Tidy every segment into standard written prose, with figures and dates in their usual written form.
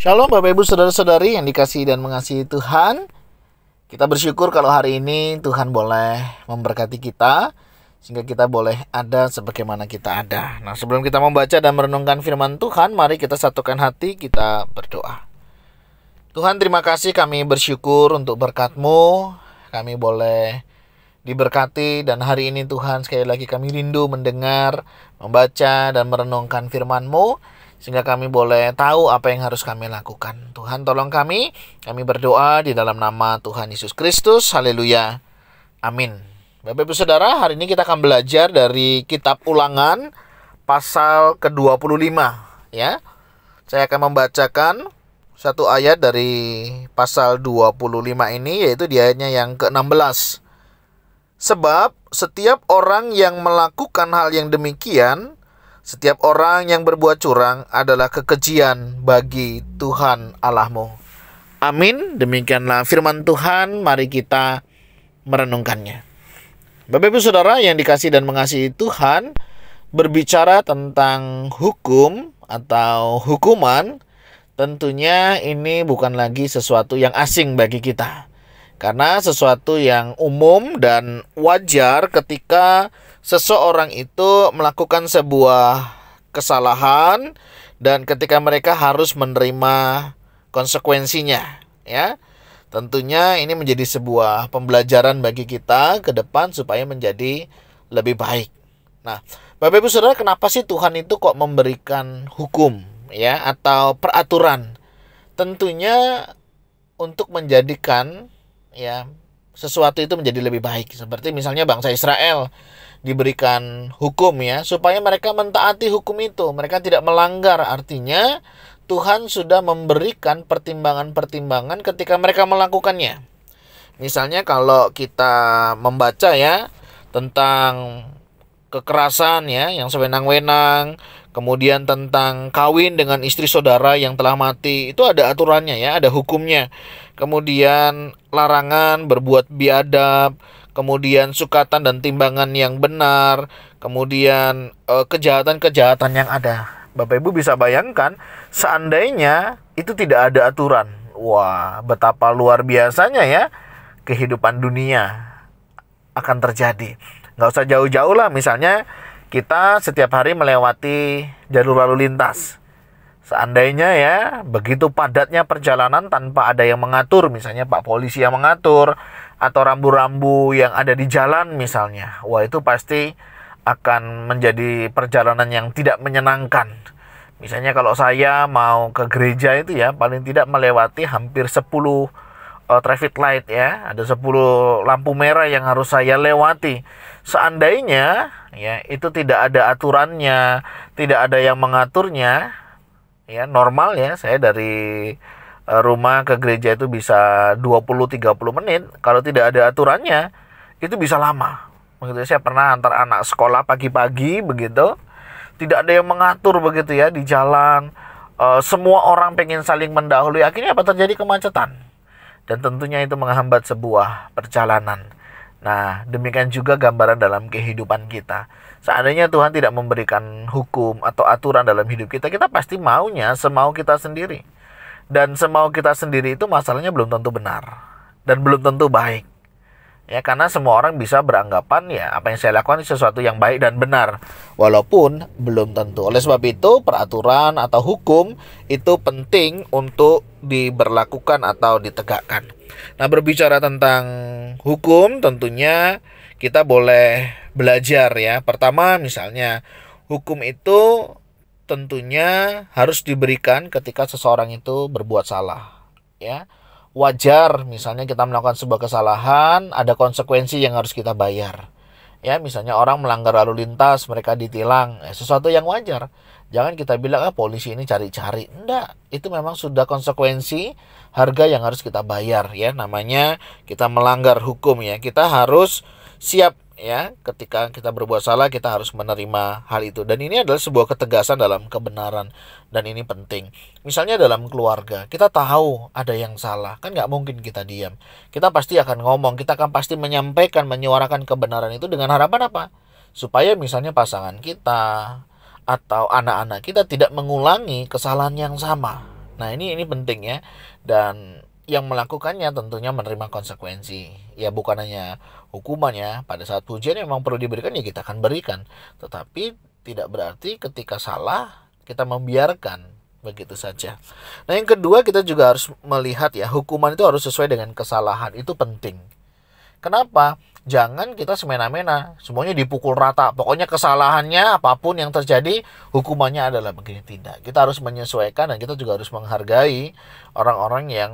Shalom Bapak Ibu Saudara-saudari yang dikasihi dan mengasihi Tuhan. Kita bersyukur kalau hari ini Tuhan boleh memberkati kita sehingga kita boleh ada sebagaimana kita ada. Nah, sebelum kita membaca dan merenungkan firman Tuhan, mari kita satukan hati, kita berdoa. Tuhan, terima kasih, kami bersyukur untuk berkat-Mu. Kami boleh diberkati, dan hari ini Tuhan sekali lagi kami rindu mendengar, membaca dan merenungkan firman-Mu, sehingga kami boleh tahu apa yang harus kami lakukan. Tuhan, tolong kami berdoa di dalam nama Tuhan Yesus Kristus. Haleluya. Amin. Bapak Ibu Saudara, hari ini kita akan belajar dari kitab Ulangan pasal ke-25 ya. Saya akan membacakan satu ayat dari pasal 25 ini, yaitu di ayatnya yang ke-16. Sebab setiap orang yang melakukan hal yang demikian, setiap orang yang berbuat curang adalah kekejian bagi Tuhan Allahmu. Amin. Demikianlah firman Tuhan, mari kita merenungkannya. Bapak Ibu Saudara yang dikasihi dan mengasihi Tuhan, berbicara tentang hukum atau hukuman, tentunya ini bukan lagi sesuatu yang asing bagi kita. Karena sesuatu yang umum dan wajar ketika seseorang itu melakukan sebuah kesalahan dan ketika mereka harus menerima konsekuensinya, ya. Tentunya ini menjadi sebuah pembelajaran bagi kita ke depan supaya menjadi lebih baik. Nah, Bapak Ibu Saudara, kenapa sih Tuhan itu kok memberikan hukum, ya, atau peraturan? Tentunya untuk menjadikan, ya, sesuatu itu menjadi lebih baik. Seperti misalnya bangsa Israel diberikan hukum, ya, supaya mereka mentaati hukum itu, mereka tidak melanggar. Artinya Tuhan sudah memberikan pertimbangan-pertimbangan ketika mereka melakukannya. Misalnya kalau kita membaca, ya, tentang kekerasan, ya, yang sewenang-wenang, kemudian tentang kawin dengan istri saudara yang telah mati, itu ada aturannya, ya, ada hukumnya. Kemudian larangan berbuat biadab, kemudian sukatan dan timbangan yang benar, kemudian kejahatan-kejahatan yang ada. Bapak Ibu bisa bayangkan, seandainya itu tidak ada aturan, wah, betapa luar biasanya, ya, kehidupan dunia akan terjadi. Nggak usah jauh-jauh lah, misalnya kita setiap hari melewati jalur lalu lintas. Seandainya, ya, begitu padatnya perjalanan tanpa ada yang mengatur, misalnya Pak Polisi yang mengatur, atau rambu-rambu yang ada di jalan misalnya, wah, itu pasti akan menjadi perjalanan yang tidak menyenangkan. Misalnya kalau saya mau ke gereja itu, ya, paling tidak melewati hampir 10 traffic light, ya, ada 10 lampu merah yang harus saya lewati. Seandainya, ya, itu tidak ada aturannya, tidak ada yang mengaturnya, ya, normal, ya, saya dari rumah ke gereja itu bisa 20-30 menit. Kalau tidak ada aturannya, itu bisa lama. Begitu, saya pernah antar anak sekolah pagi-pagi begitu, tidak ada yang mengatur begitu, ya, di jalan. Semua orang pengen saling mendahului, akhirnya apa, terjadi kemacetan. Dan tentunya itu menghambat sebuah perjalanan. Nah, demikian juga gambaran dalam kehidupan kita. Seandainya Tuhan tidak memberikan hukum atau aturan dalam hidup kita, kita pasti maunya semau kita sendiri. Dan semau kita sendiri itu masalahnya belum tentu benar dan belum tentu baik. Ya, karena semua orang bisa beranggapan, ya, apa yang saya lakukan sesuatu yang baik dan benar, walaupun belum tentu. Oleh sebab itu, peraturan atau hukum itu penting untuk diberlakukan atau ditegakkan. Nah, berbicara tentang hukum, tentunya kita boleh belajar, ya. Pertama, misalnya hukum itu tentunya harus diberikan ketika seseorang itu berbuat salah, ya. Wajar misalnya kita melakukan sebuah kesalahan, ada konsekuensi yang harus kita bayar. Ya, misalnya orang melanggar lalu lintas, mereka ditilang, sesuatu yang wajar. Jangan kita bilang, polisi ini cari-cari. Enggak, itu memang sudah konsekuensi, harga yang harus kita bayar, ya. Namanya kita melanggar hukum, ya. Kita harus siap, ya, ketika kita berbuat salah kita harus menerima hal itu. Dan ini adalah sebuah ketegasan dalam kebenaran, dan ini penting. Misalnya dalam keluarga, kita tahu ada yang salah, kan nggak mungkin kita diam. Kita pasti akan ngomong, kita akan pasti menyampaikan, menyuarakan kebenaran itu dengan harapan apa? Supaya misalnya pasangan kita atau anak-anak kita tidak mengulangi kesalahan yang sama. Nah, ini penting ya. Dan yang melakukannya tentunya menerima konsekuensi. Ya bukan hanya hukumannya, pada saat pujian memang perlu diberikan ya kita akan berikan. Tetapi tidak berarti ketika salah kita membiarkan begitu saja. Nah, yang kedua kita juga harus melihat ya, hukuman itu harus sesuai dengan kesalahan. Itu penting. Kenapa? Jangan kita semena-mena, semuanya dipukul rata. Pokoknya kesalahannya apapun yang terjadi, hukumannya adalah begini. Tidak. Kita harus menyesuaikan dan kita juga harus menghargai orang-orang yang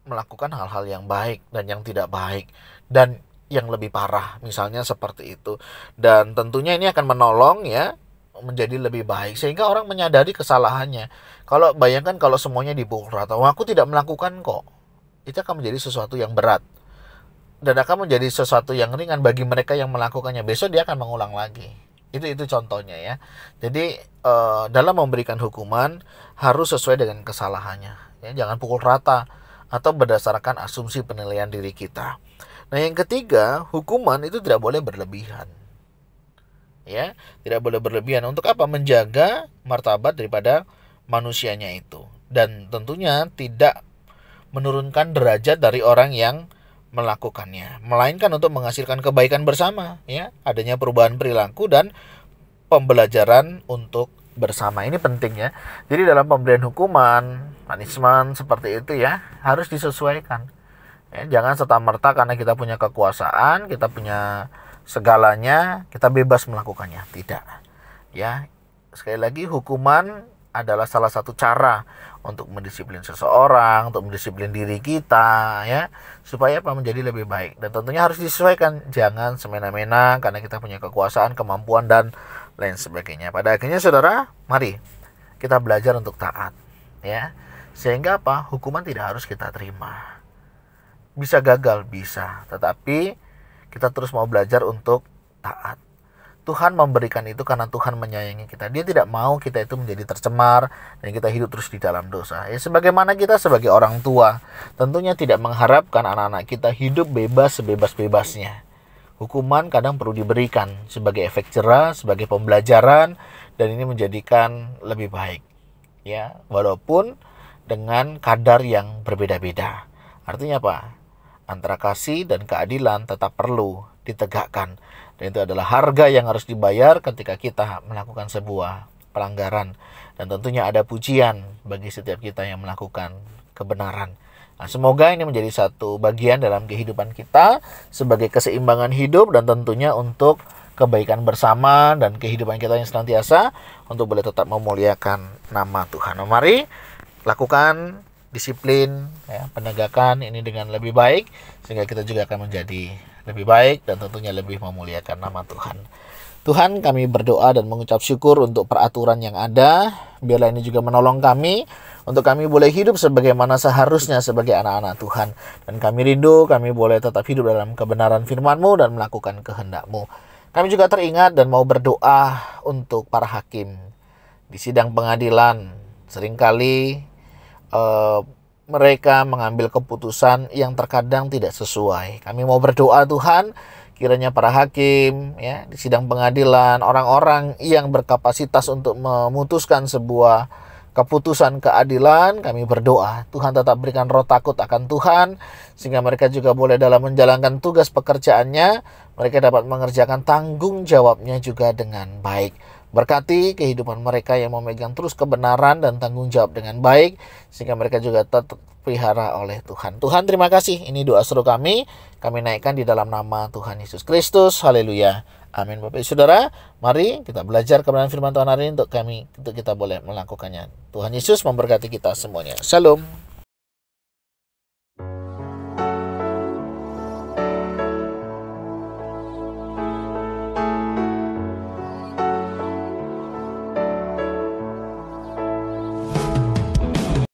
melakukan hal-hal yang baik dan yang tidak baik. Dan yang lebih parah, misalnya seperti itu. Dan tentunya ini akan menolong ya, menjadi lebih baik. Sehingga orang menyadari kesalahannya. Kalau bayangkan kalau semuanya dipukul rata, wah aku tidak melakukan kok. Itu akan menjadi sesuatu yang berat. Dan akan menjadi sesuatu yang ringan bagi mereka yang melakukannya. Besok dia akan mengulang lagi. Itu contohnya ya. Jadi dalam memberikan hukuman harus sesuai dengan kesalahannya. Ya, jangan pukul rata atau berdasarkan asumsi penilaian diri kita. Nah, yang ketiga, hukuman itu tidak boleh berlebihan. Ya, tidak boleh berlebihan. Untuk apa? Menjaga martabat daripada manusianya itu. Dan tentunya tidak menurunkan derajat dari orang yang melakukannya, melainkan untuk menghasilkan kebaikan bersama ya, adanya perubahan perilaku dan pembelajaran untuk bersama. Ini penting ya. Jadi dalam pemberian hukuman, punishment seperti itu ya, harus disesuaikan ya, jangan serta-merta karena kita punya kekuasaan, kita punya segalanya, kita bebas melakukannya. Tidak ya. Sekali lagi, hukuman adalah salah satu cara untuk mendisiplin seseorang, untuk mendisiplin diri kita ya, supaya apa? Menjadi lebih baik. Dan tentunya harus disesuaikan, jangan semena-mena karena kita punya kekuasaan, kemampuan dan lain sebagainya. Pada akhirnya saudara, mari kita belajar untuk taat ya. Sehingga apa? Hukuman tidak harus kita terima. Bisa gagal, bisa, tetapi kita terus mau belajar untuk taat. Tuhan memberikan itu karena Tuhan menyayangi kita. Dia tidak mau kita itu menjadi tercemar dan kita hidup terus di dalam dosa. Ya, sebagaimana kita sebagai orang tua tentunya tidak mengharapkan anak-anak kita hidup bebas sebebas-bebasnya. Hukuman kadang perlu diberikan sebagai efek jerah, sebagai pembelajaran, dan ini menjadikan lebih baik. Ya, walaupun dengan kadar yang berbeda-beda. Artinya apa? Antara kasih dan keadilan tetap perlu ditegakkan. Dan itu adalah harga yang harus dibayar ketika kita melakukan sebuah pelanggaran. Dan tentunya ada pujian bagi setiap kita yang melakukan kebenaran. Nah, semoga ini menjadi satu bagian dalam kehidupan kita sebagai keseimbangan hidup dan tentunya untuk kebaikan bersama dan kehidupan kita yang senantiasa untuk boleh tetap memuliakan nama Tuhan. Nah, mari lakukan disiplin ya, penegakan ini dengan lebih baik sehingga kita juga akan menjadi lebih baik dan tentunya lebih memuliakan nama Tuhan. Tuhan, kami berdoa dan mengucap syukur untuk peraturan yang ada. Biarlah ini juga menolong kami untuk kami boleh hidup sebagaimana seharusnya sebagai anak-anak Tuhan. Dan kami rindu kami boleh tetap hidup dalam kebenaran firman-Mu dan melakukan kehendak-Mu. Kami juga teringat dan mau berdoa untuk para hakim di sidang pengadilan. Seringkali mereka mengambil keputusan yang terkadang tidak sesuai. Kami mau berdoa Tuhan, kiranya para hakim ya di sidang pengadilan, orang-orang yang berkapasitas untuk memutuskan sebuah keputusan keadilan, kami berdoa Tuhan tetap berikan roh takut akan Tuhan sehingga mereka juga boleh dalam menjalankan tugas pekerjaannya, mereka dapat mengerjakan tanggung jawabnya juga dengan baik. Berkati kehidupan mereka yang memegang terus kebenaran dan tanggung jawab dengan baik sehingga mereka juga tetap pelihara oleh Tuhan. Tuhan, terima kasih. Ini doa seru kami naikkan di dalam nama Tuhan Yesus Kristus. Haleluya. Amin. Bapak Ibu Saudara, mari kita belajar kebenaran firman Tuhan hari ini untuk kita boleh melakukannya. Tuhan Yesus memberkati kita semuanya. Shalom.